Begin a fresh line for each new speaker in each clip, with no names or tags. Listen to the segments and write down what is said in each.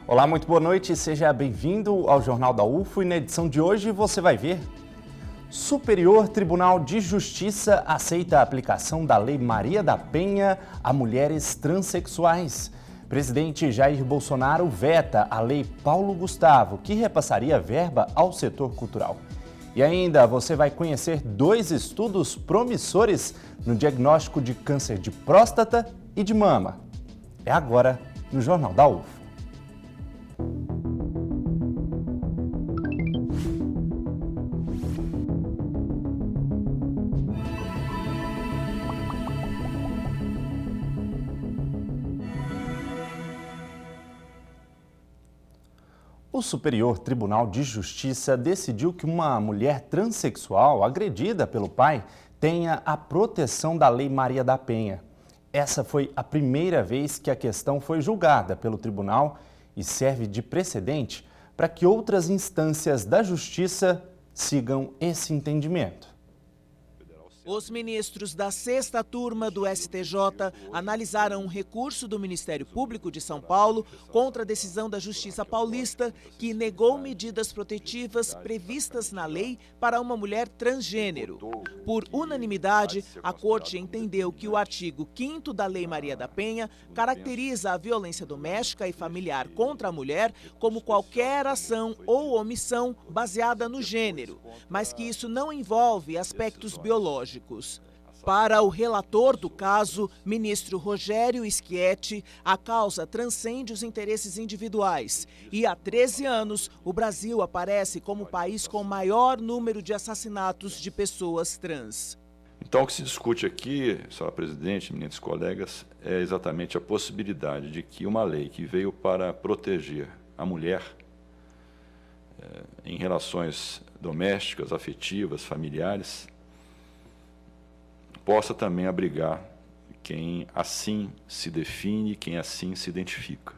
Olá, muito boa noite, seja bem-vindo ao Jornal da UFO e na edição de hoje você vai ver: Superior Tribunal de Justiça aceita a aplicação da Lei Maria da Penha a mulheres transexuais. Presidente Jair Bolsonaro veta a Lei Paulo Gustavo, que repassaria verba ao setor cultural. E ainda você vai conhecer 2 estudos promissores no diagnóstico de câncer de próstata e de mama. É agora no Jornal da UFO. O Superior Tribunal de Justiça decidiu que uma mulher transexual agredida pelo pai tenha a proteção da Lei Maria da Penha. Essa foi a primeira vez que a questão foi julgada pelo tribunal e serve de precedente para que outras instâncias da Justiça sigam esse entendimento.
Os ministros da 6ª turma do STJ analisaram um recurso do Ministério Público de São Paulo contra a decisão da Justiça Paulista, que negou medidas protetivas previstas na lei para uma mulher transgênero. Por unanimidade, a Corte entendeu que o artigo 5º da Lei Maria da Penha caracteriza a violência doméstica e familiar contra a mulher como qualquer ação ou omissão baseada no gênero, mas que isso não envolve aspectos biológicos. Para o relator do caso, ministro Rogério Schietti, a causa transcende os interesses individuais e há 13 anos o Brasil aparece como o país com maior número de assassinatos de pessoas trans.
Então, o que se discute aqui, senhora presidente, meninos colegas, é exatamente a possibilidade de que uma lei que veio para proteger a mulher em relações domésticas, afetivas, familiares, possa também abrigar quem assim se define, quem assim se identifica.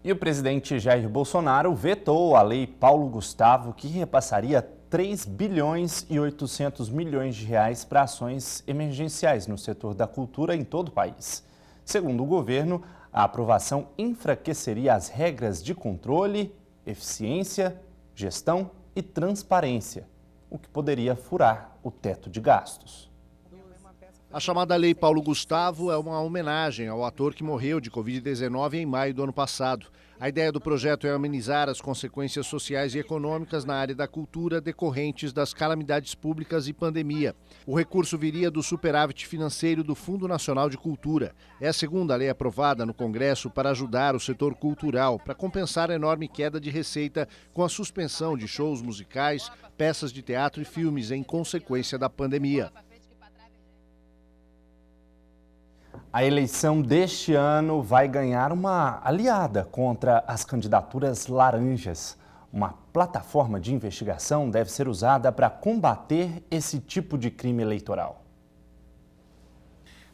E o presidente Jair Bolsonaro vetou a Lei Paulo Gustavo, que repassaria 3 bilhões e 800 milhões de reais para ações emergenciais no setor da cultura em todo o país. Segundo o governo, a aprovação enfraqueceria as regras de controle, eficiência, gestão e transparência, o que poderia furar o teto de gastos.
A chamada Lei Paulo Gustavo é uma homenagem ao ator que morreu de Covid-19 em maio do ano passado. A ideia do projeto é amenizar as consequências sociais e econômicas na área da cultura decorrentes das calamidades públicas e pandemia. O recurso viria do superávit financeiro do Fundo Nacional de Cultura. É a segunda lei aprovada no Congresso para ajudar o setor cultural, para compensar a enorme queda de receita com a suspensão de shows musicais, peças de teatro e filmes em consequência da pandemia.
A eleição deste ano vai ganhar uma aliada contra as candidaturas laranjas. Uma plataforma de investigação deve ser usada para combater esse tipo de crime eleitoral.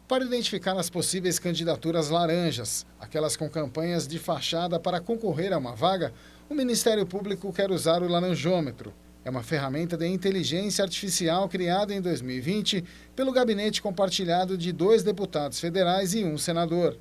Para identificar as possíveis candidaturas laranjas, aquelas com campanhas de fachada para concorrer a uma vaga, o Ministério Público quer usar o laranjômetro. É uma ferramenta de inteligência artificial criada em 2020 pelo gabinete compartilhado de 2 deputados federais e 1 senador.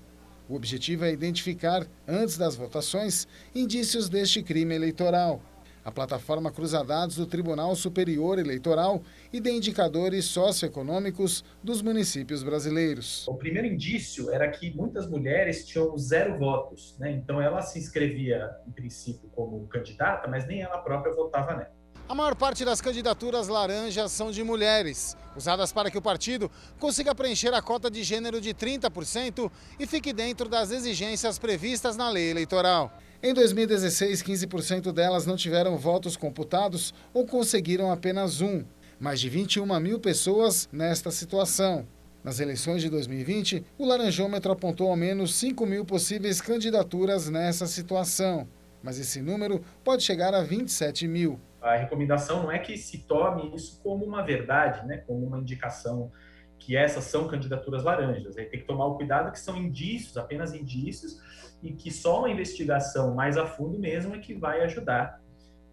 O objetivo é identificar, antes das votações, indícios deste crime eleitoral. A plataforma cruza dados do Tribunal Superior Eleitoral e de indicadores socioeconômicos dos municípios brasileiros.
O primeiro indício era que muitas mulheres tinham 0 votos, né? Então ela se inscrevia, em princípio, como candidata, mas nem ela própria votava nela.
A maior parte das candidaturas laranjas são de mulheres, usadas para que o partido consiga preencher a cota de gênero de 30% e fique dentro das exigências previstas na lei eleitoral. Em 2016, 15% delas não tiveram votos computados ou conseguiram apenas 1. Mais de 21 mil pessoas nesta situação. Nas eleições de 2020, o laranjômetro apontou ao menos 5 mil possíveis candidaturas nessa situação. Mas esse número pode chegar a 27 mil.
A recomendação não é que se tome isso como uma verdade, né, como uma indicação que essas são candidaturas laranjas. Aí tem que tomar o cuidado que são indícios, apenas indícios, e que só uma investigação mais a fundo mesmo é que vai ajudar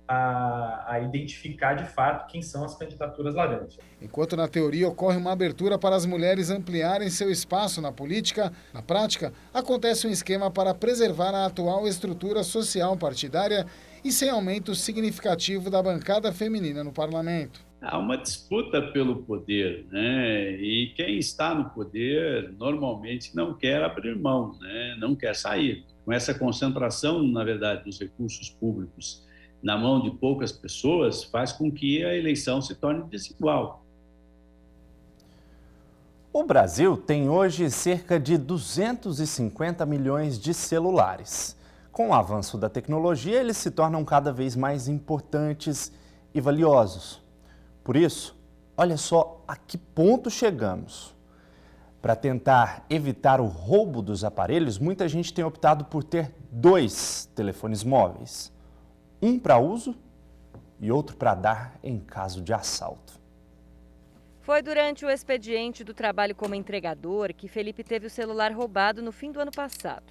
a identificar de fato quem são as candidaturas laranjas.
Enquanto na teoria ocorre uma abertura para as mulheres ampliarem seu espaço na política, na prática acontece um esquema para preservar a atual estrutura social partidária e sem aumento significativo da bancada feminina no parlamento.
Há uma disputa pelo poder, né? E quem está no poder normalmente não quer abrir mão, né? Não quer sair. Com essa concentração, na verdade, dos recursos públicos na mão de poucas pessoas, faz com que a eleição se torne desigual.
O Brasil tem hoje cerca de 250 milhões de celulares. Com o avanço da tecnologia, eles se tornam cada vez mais importantes e valiosos. Por isso, olha só a que ponto chegamos. Para tentar evitar o roubo dos aparelhos, muita gente tem optado por ter 2 telefones móveis. Um para uso e outro para dar em caso de assalto.
Foi durante o expediente do trabalho como entregador que Felipe teve o celular roubado no fim do ano passado.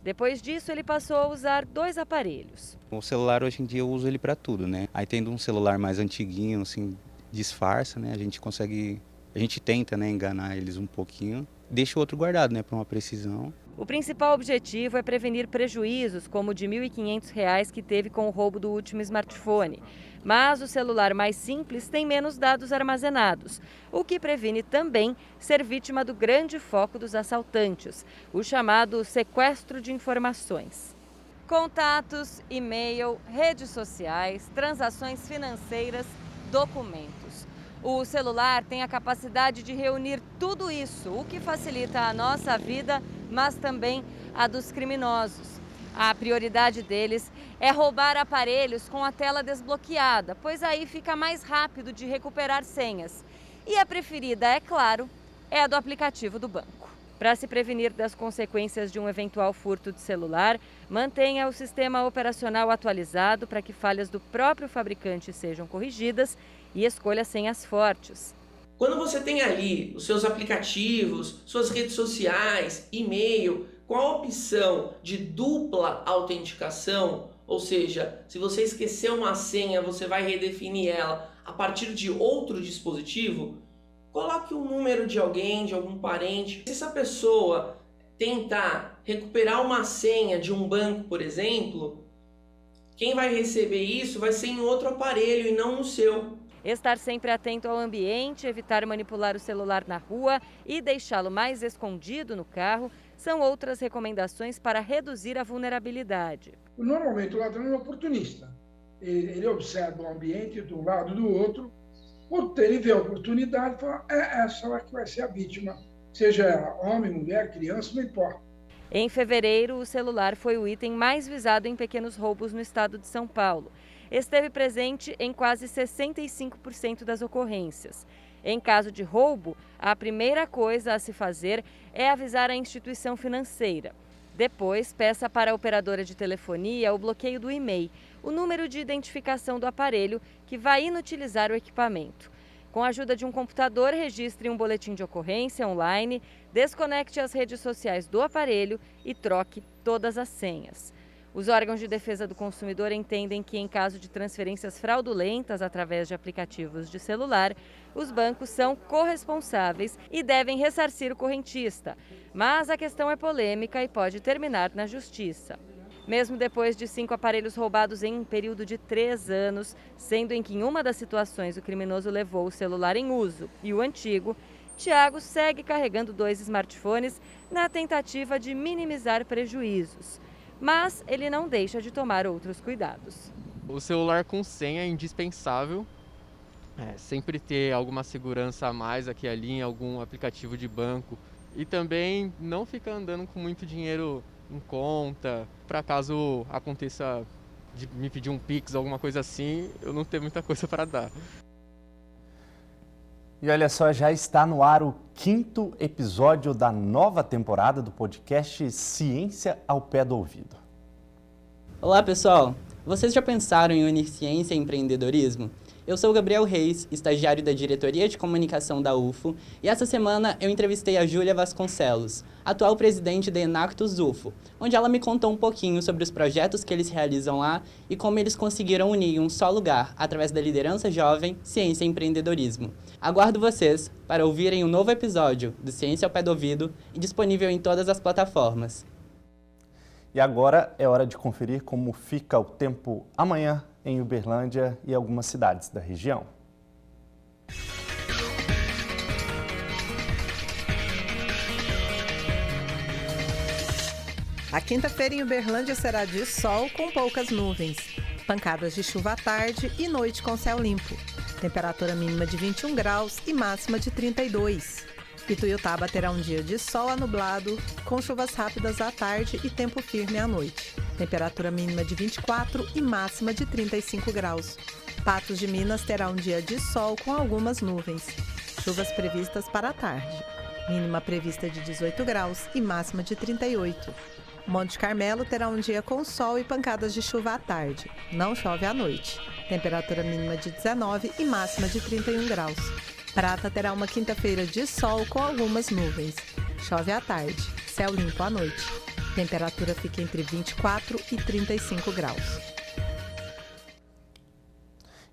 Depois disso, ele passou a usar 2 aparelhos.
O celular, hoje em dia, eu uso ele para tudo, né? Aí tendo um celular mais antiguinho, assim, disfarça, né? A gente tenta, né, enganar eles um pouquinho. Deixa o outro guardado, né, para uma precisão.
O principal objetivo é prevenir prejuízos, como o de R$ 1.500 que teve com o roubo do último smartphone. Mas o celular mais simples tem menos dados armazenados, o que previne também ser vítima do grande foco dos assaltantes, o chamado sequestro de informações. Contatos, e-mail, redes sociais, transações financeiras, documentos. O celular tem a capacidade de reunir tudo isso, o que facilita a nossa vida, mas também a dos criminosos. A prioridade deles é roubar aparelhos com a tela desbloqueada, pois aí fica mais rápido de recuperar senhas. E a preferida, é claro, é a do aplicativo do banco. Para se prevenir das consequências de um eventual furto de celular, mantenha o sistema operacional atualizado para que falhas do próprio fabricante sejam corrigidas e escolha senhas fortes.
Quando você tem ali os seus aplicativos, suas redes sociais, e-mail, com a opção de dupla autenticação, ou seja, se você esquecer uma senha, você vai redefinir ela a partir de outro dispositivo, coloque o número de alguém, de algum parente. Se essa pessoa tentar recuperar uma senha de um banco, por exemplo, quem vai receber isso vai ser em outro aparelho e não no seu.
Estar sempre atento ao ambiente, evitar manipular o celular na rua e deixá-lo mais escondido no carro são outras recomendações para reduzir a vulnerabilidade.
Normalmente o ladrão é um oportunista. Ele observa o ambiente de um lado e do outro, ele vê a oportunidade e fala, é essa que vai ser a vítima, seja homem, mulher, criança, não importa.
Em fevereiro, o celular foi o item mais visado em pequenos roubos no estado de São Paulo. Esteve presente em quase 65% das ocorrências. Em caso de roubo, a primeira coisa a se fazer é avisar a instituição financeira. Depois, peça para a operadora de telefonia o bloqueio do e-mail, o número de identificação do aparelho que vai inutilizar o equipamento. Com a ajuda de um computador, registre um boletim de ocorrência online, desconecte as redes sociais do aparelho e troque todas as senhas. Os órgãos de defesa do consumidor entendem que, em caso de transferências fraudulentas através de aplicativos de celular, os bancos são corresponsáveis e devem ressarcir o correntista. Mas a questão é polêmica e pode terminar na justiça. Mesmo depois de 5 aparelhos roubados em um período de 3 anos, sendo em que em uma das situações o criminoso levou o celular em uso e o antigo, Tiago segue carregando 2 smartphones na tentativa de minimizar prejuízos. Mas ele não deixa de tomar outros cuidados.
O celular com senha é indispensável. Sempre ter alguma segurança a mais aqui e ali em algum aplicativo de banco. E também não ficar andando com muito dinheiro em conta, para caso aconteça de me pedir um Pix, alguma coisa assim, eu não tenho muita coisa para dar.
E olha só, já está no ar o 5º episódio da nova temporada do podcast Ciência ao Pé do Ouvido.
Olá pessoal, vocês já pensaram em unir ciência e empreendedorismo? Eu sou o Gabriel Reis, estagiário da Diretoria de Comunicação da UFO, e essa semana eu entrevistei a Júlia Vasconcelos, atual presidente da Enactus UFO, onde ela me contou um pouquinho sobre os projetos que eles realizam lá e como eles conseguiram unir em um só lugar, através da liderança jovem, ciência e empreendedorismo. Aguardo vocês para ouvirem um novo episódio do Ciência ao Pé do Ouvido e disponível em todas as plataformas.
E agora é hora de conferir como fica o tempo amanhã em Uberlândia e algumas cidades da região.
A quinta-feira em Uberlândia será de sol com poucas nuvens. Pancadas de chuva à tarde e noite com céu limpo. Temperatura mínima de 21 graus e máxima de 32. Ituiutaba terá um dia de sol a nublado, com chuvas rápidas à tarde e tempo firme à noite. Temperatura mínima de 24 e máxima de 35 graus. Patos de Minas terá um dia de sol com algumas nuvens. Chuvas previstas para a tarde. Mínima prevista de 18 graus e máxima de 38. Monte Carmelo terá um dia com sol e pancadas de chuva à tarde. Não chove à noite. Temperatura mínima de 19 e máxima de 31 graus. Prata terá uma quinta-feira de sol com algumas nuvens. Chove à tarde, céu limpo à noite. Temperatura fica entre 24 e 35 graus.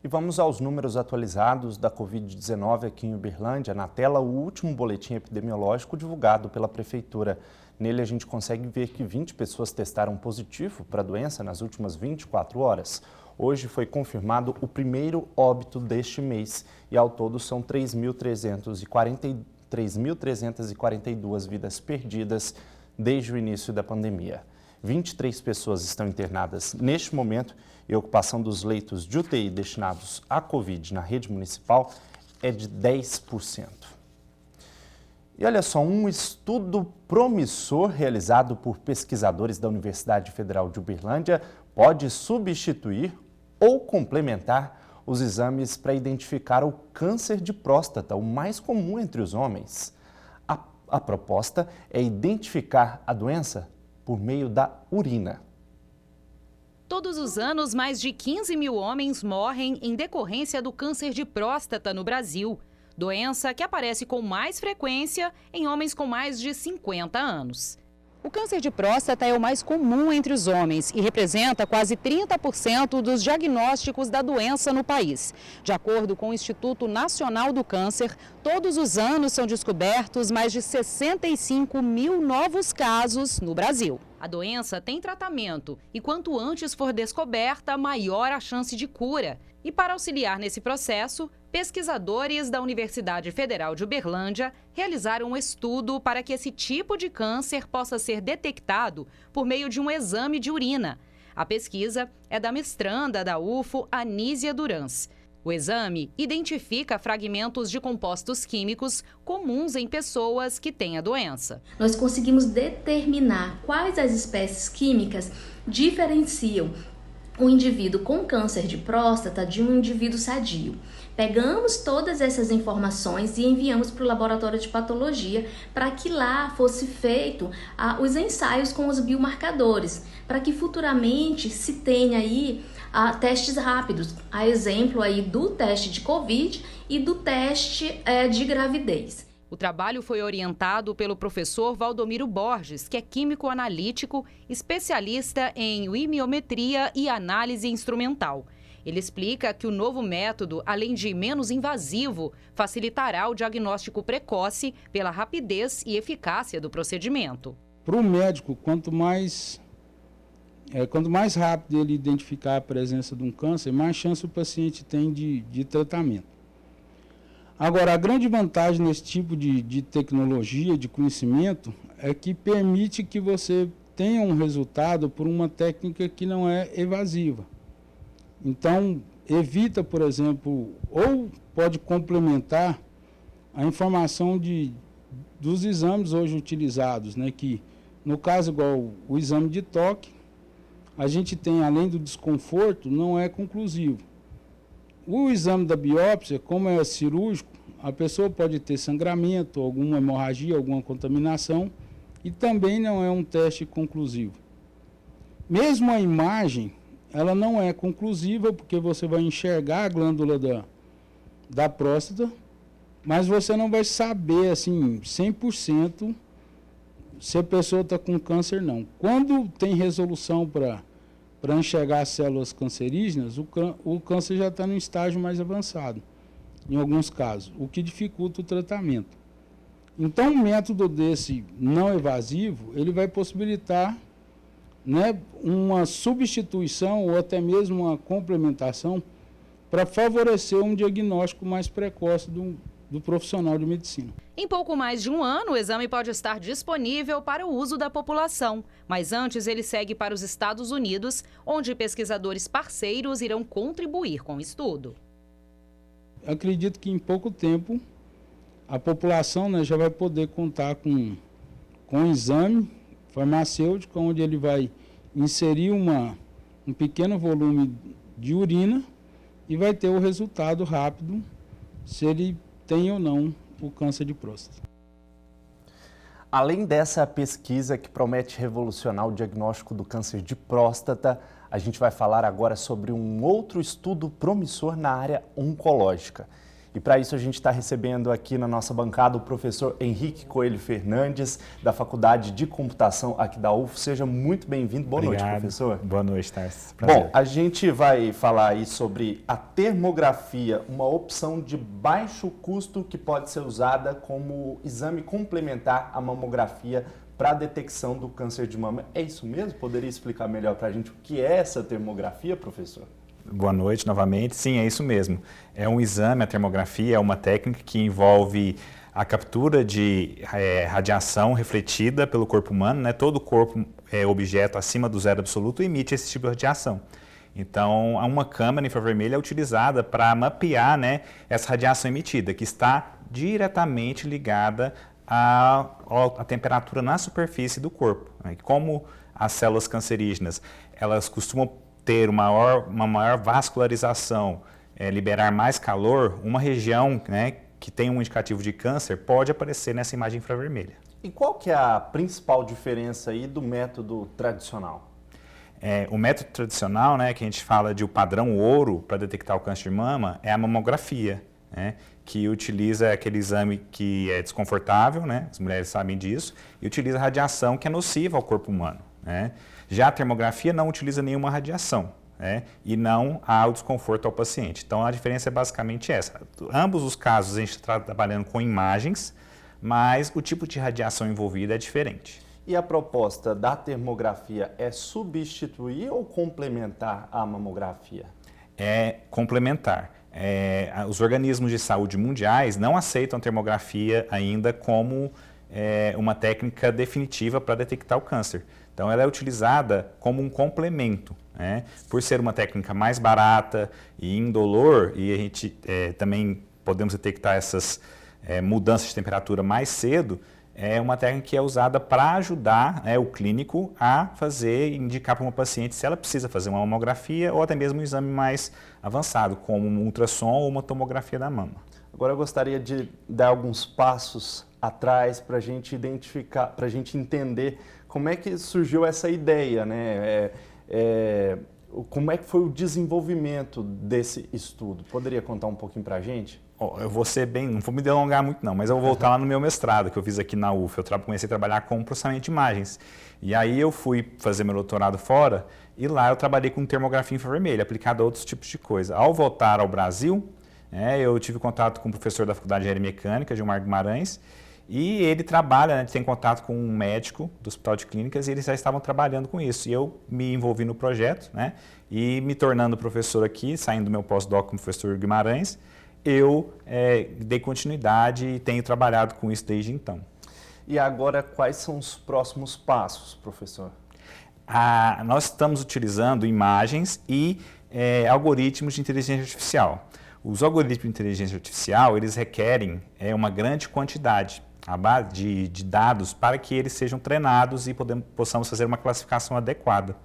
E vamos aos números atualizados da Covid-19 aqui em Uberlândia. Na tela, o último boletim epidemiológico divulgado pela Prefeitura. Nele, a gente consegue ver que 20 pessoas testaram positivo para a doença nas últimas 24 horas. Hoje foi confirmado o primeiro óbito deste mês e, ao todo, são 3.342 vidas perdidas desde o início da pandemia. 23 pessoas estão internadas neste momento e a ocupação dos leitos de UTI destinados à Covid na rede municipal é de 10%. E olha só, um estudo promissor realizado por pesquisadores da Universidade Federal de Uberlândia pode substituir ou complementar os exames para identificar o câncer de próstata, o mais comum entre os homens. A proposta é identificar a doença por meio da urina.
Todos os anos, mais de 15 mil homens morrem em decorrência do câncer de próstata no Brasil. Doença que aparece com mais frequência em homens com mais de 50 anos. O câncer de próstata é o mais comum entre os homens e representa quase 30% dos diagnósticos da doença no país. De acordo com o Instituto Nacional do Câncer, todos os anos são descobertos mais de 65 mil novos casos no Brasil. A doença tem tratamento e quanto antes for descoberta, maior a chance de cura. E para auxiliar nesse processo, pesquisadores da Universidade Federal de Uberlândia realizaram um estudo para que esse tipo de câncer possa ser detectado por meio de um exame de urina. A pesquisa é da mestranda da UFO, Anísia Durans. O exame identifica fragmentos de compostos químicos comuns em pessoas que têm a doença.
Nós conseguimos determinar quais as espécies químicas diferenciam um indivíduo com câncer de próstata de um indivíduo sadio. Pegamos todas essas informações e enviamos para o laboratório de patologia para que lá fosse feito os ensaios com os biomarcadores, para que futuramente se tenha aí testes rápidos, a exemplo aí do teste de Covid e do teste de gravidez.
O trabalho foi orientado pelo professor Valdomiro Borges, que é químico analítico, especialista em imiometria e análise instrumental. Ele explica que o novo método, além de menos invasivo, facilitará o diagnóstico precoce pela rapidez e eficácia do procedimento.
Para o médico, quanto mais rápido ele identificar a presença de um câncer, mais chance o paciente tem de tratamento. Agora, a grande vantagem nesse tipo de tecnologia, de conhecimento, é que permite que você tenha um resultado por uma técnica que não é evasiva. Então, evita, por exemplo, ou pode complementar a informação dos exames hoje utilizados, né, que, no caso, igual o exame de toque, a gente tem, além do desconforto, não é conclusivo. O exame da biópsia, como é cirúrgico, a pessoa pode ter sangramento, alguma hemorragia, alguma contaminação, e também não é um teste conclusivo. Mesmo a imagem, ela não é conclusiva, porque você vai enxergar a glândula da próstata, mas você não vai saber, assim, 100% se a pessoa está com câncer, não. Quando tem resolução para enxergar as células cancerígenas, o câncer já está no estágio mais avançado, em alguns casos, o que dificulta o tratamento. Então, um método desse não invasivo, ele vai possibilitar, né, uma substituição ou até mesmo uma complementação para favorecer um diagnóstico mais precoce do profissional de medicina.
Em pouco mais de um ano, o exame pode estar disponível para o uso da população, mas antes ele segue para os Estados Unidos, onde pesquisadores parceiros irão contribuir com o estudo.
Acredito que em pouco tempo a população, né, já vai poder contar com um exame farmacêutico, onde ele vai inserir um pequeno volume de urina e vai ter o resultado rápido se ele tem ou não o câncer de próstata.
Além dessa pesquisa que promete revolucionar o diagnóstico do câncer de próstata, a gente vai falar agora sobre um outro estudo promissor na área oncológica. E para isso a gente está recebendo aqui na nossa bancada o professor Henrique Coelho Fernandes, da Faculdade de Computação aqui da UF. Seja muito bem-vindo. Boa noite, professor.
Boa noite, Tarso.
Bom, a gente vai falar aí sobre a termografia, uma opção de baixo custo que pode ser usada como exame complementar à mamografia para a detecção do câncer de mama. É isso mesmo? Poderia explicar melhor para a gente o que é essa termografia, professor?
Boa noite novamente. Sim, é isso mesmo. É um exame, a termografia é uma técnica que envolve a captura de radiação refletida pelo corpo humano, né? Todo corpo objeto acima do zero absoluto emite esse tipo de radiação. Então, uma câmera infravermelha é utilizada para mapear, né, essa radiação emitida, que está diretamente ligada à temperatura na superfície do corpo. Né? Como as células cancerígenas, elas costumam ter uma maior vascularização, liberar mais calor, uma região, né, que tem um indicativo de câncer pode aparecer nessa imagem infravermelha.
E qual que é a principal diferença aí do método tradicional?
O método tradicional, né, que a gente fala de o padrão ouro para detectar o câncer de mama, é a mamografia, né, que utiliza aquele exame que é desconfortável, né, as mulheres sabem disso, e utiliza radiação que é nociva ao corpo humano, né. Já a termografia não utiliza nenhuma radiação, né, e não há o desconforto ao paciente. Então, a diferença é basicamente essa. Ambos os casos a gente está trabalhando com imagens, mas o tipo de radiação envolvida é diferente.
E a proposta da termografia é substituir ou complementar a mamografia?
É complementar. Os organismos de saúde mundiais não aceitam a termografia ainda como uma técnica definitiva para detectar o câncer. Então, ela é utilizada como um complemento, né? Por ser uma técnica mais barata e indolor, e a gente também podemos detectar essas mudanças de temperatura mais cedo, é uma técnica que é usada para ajudar, né, o clínico a fazer e indicar para uma paciente se ela precisa fazer uma mamografia ou até mesmo um exame mais avançado, como um ultrassom ou uma tomografia da mama.
Agora eu gostaria de dar alguns passos atrás para a gente identificar, para a gente entender como é que surgiu essa ideia, né? Como é que foi o desenvolvimento desse estudo? Poderia contar um pouquinho para a gente?
Eu vou ser não vou me delongar muito não, mas eu vou voltar lá no meu mestrado que eu fiz aqui na UF. Eu comecei a trabalhar com processamento de imagens. E aí eu fui fazer meu doutorado fora e lá eu trabalhei com termografia infravermelha, aplicada a outros tipos de coisa. Ao voltar ao Brasil, eu tive contato com o professor da Faculdade de Engenharia Mecânica, Gilmar Guimarães, e ele trabalha, né, tem contato com um médico do Hospital de Clínicas e eles já estavam trabalhando com isso. E eu me envolvi no projeto, né, e me tornando professor aqui, saindo do meu pós-doc como professor Guimarães, eu dei continuidade e tenho trabalhado com isso desde então.
E agora, quais são os próximos passos, professor?
Nós estamos utilizando imagens e algoritmos de inteligência artificial. Os algoritmos de inteligência artificial, eles requerem uma grande quantidade de dados para que eles sejam treinados e possamos fazer uma classificação adequada.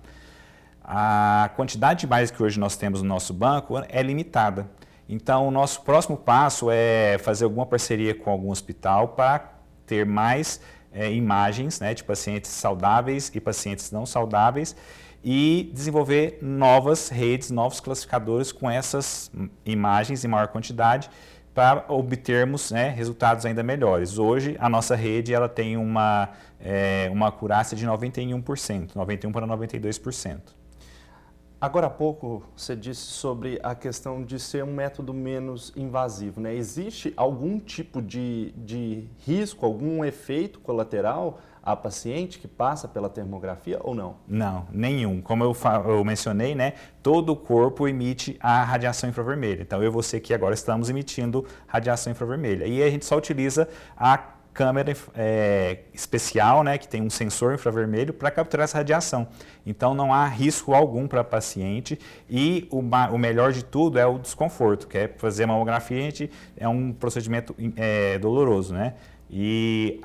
A quantidade de imagens que hoje nós temos no nosso banco é limitada. Então, o nosso próximo passo é fazer alguma parceria com algum hospital para ter mais imagens, né, de pacientes saudáveis e pacientes não saudáveis e desenvolver novas redes, novos classificadores com essas imagens em maior quantidade para obtermos, né, resultados ainda melhores. Hoje, a nossa rede ela tem uma acurácia de 91%, 91% para 92%.
Agora há pouco você disse sobre a questão de ser um método menos invasivo, né? Existe algum tipo de risco, algum efeito colateral a paciente que passa pela termografia ou não?
Não, nenhum. Como eu mencionei, né, todo o corpo emite a radiação infravermelha. Então, eu e você aqui agora estamos emitindo radiação infravermelha. E a gente só utiliza a câmera especial, né, que tem um sensor infravermelho para capturar essa radiação. Então, não há risco algum para a paciente e o melhor de tudo é o desconforto, que é fazer mamografia, é um procedimento doloroso, né? E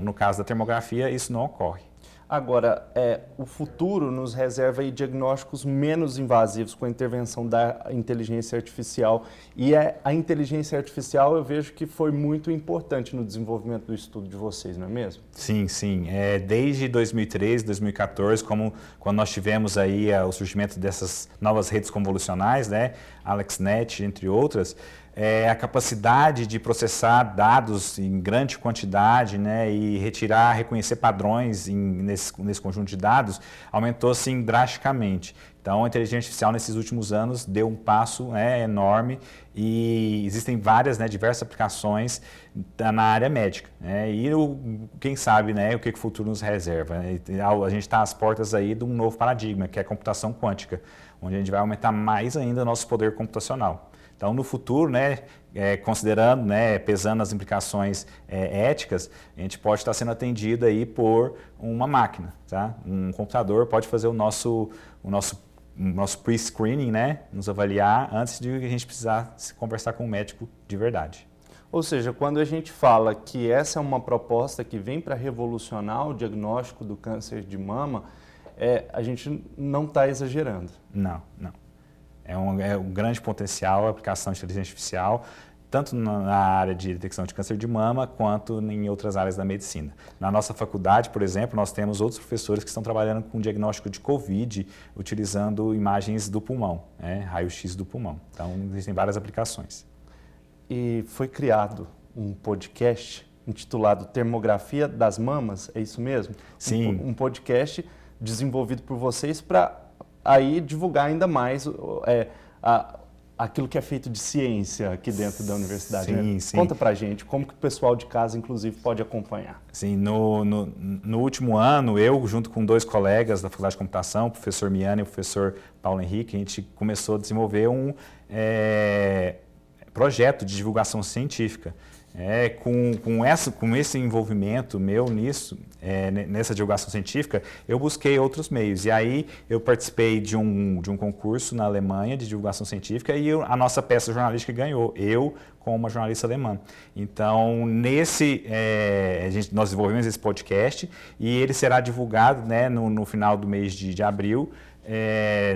no caso da termografia, isso não ocorre.
Agora, o futuro nos reserva aí diagnósticos menos invasivos com a intervenção da inteligência artificial. E a inteligência artificial eu vejo que foi muito importante no desenvolvimento do estudo de vocês, não é mesmo?
Sim, sim. Desde 2013, 2014, quando nós tivemos aí o surgimento dessas novas redes convolucionais, né, AlexNet, entre outras, a capacidade de processar dados em grande quantidade, né, e reconhecer padrões nesse conjunto de dados aumentou assim, drasticamente. Então, a inteligência artificial nesses últimos anos deu um passo, né, enorme e existem diversas aplicações na área médica. Né, e quem sabe, né, o que o futuro nos reserva. Né, a gente está às portas aí de um novo paradigma, que é a computação quântica, onde a gente vai aumentar mais ainda o nosso poder computacional. Então, no futuro, né, considerando, né, pesando as implicações éticas, a gente pode estar sendo atendido aí por uma máquina, tá? Um computador pode fazer o nosso pre-screening, né, nos avaliar antes de a gente precisar conversar com um médico de verdade.
Ou seja, quando a gente fala que essa é uma proposta que vem para revolucionar o diagnóstico do câncer de mama, a gente não está exagerando.
Não, não. É um grande potencial a aplicação de inteligência artificial, tanto na área de detecção de câncer de mama, quanto em outras áreas da medicina. Na nossa faculdade, por exemplo, nós temos outros professores que estão trabalhando com diagnóstico de COVID, utilizando imagens do pulmão, raio-x do pulmão. Então, existem várias aplicações.
E foi criado um podcast intitulado Termografia das Mamas, é isso mesmo?
Sim.
Um podcast desenvolvido por vocês para aí divulgar ainda mais aquilo que é feito de ciência aqui dentro da universidade.
Sim,
né?
sim.
Conta pra gente como que o pessoal de casa, inclusive, pode acompanhar.
Sim, no último ano, eu, junto com 2 colegas da Faculdade de Computação, o professor Miane e o professor Paulo Henrique, a gente começou a desenvolver um projeto de divulgação científica. Com esse envolvimento meu nisso, nessa divulgação científica, eu busquei outros meios. E aí eu participei de um concurso na Alemanha de divulgação científica e a nossa peça jornalística ganhou, eu com uma jornalista alemã. Então, nós desenvolvemos esse podcast e ele será divulgado, né, no final do mês de abril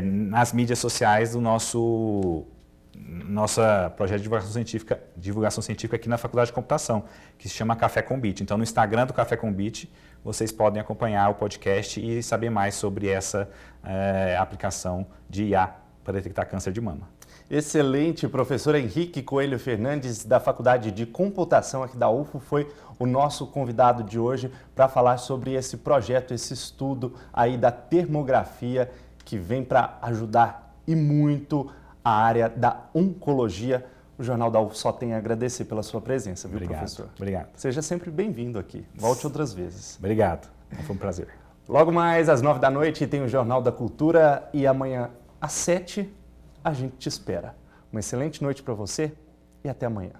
nas mídias sociais do nosso projeto de divulgação científica aqui na Faculdade de Computação, que se chama Café com Bit. Então, no Instagram do Café com Bit, vocês podem acompanhar o podcast e saber mais sobre essa aplicação de IA para detectar câncer de mama.
Excelente, professor Henrique Coelho Fernandes, da Faculdade de Computação aqui da UFO, foi o nosso convidado de hoje para falar sobre esse projeto, esse estudo aí da termografia que vem para ajudar e muito a área da oncologia. O Jornal da UFO só tem a agradecer pela sua presença, viu, professor?
Obrigado.
Seja sempre bem-vindo aqui. Volte outras vezes.
Obrigado. Foi um prazer.
Logo mais, às 9h tem o Jornal da Cultura e amanhã, às 7h, a gente te espera. Uma excelente noite para você e até amanhã.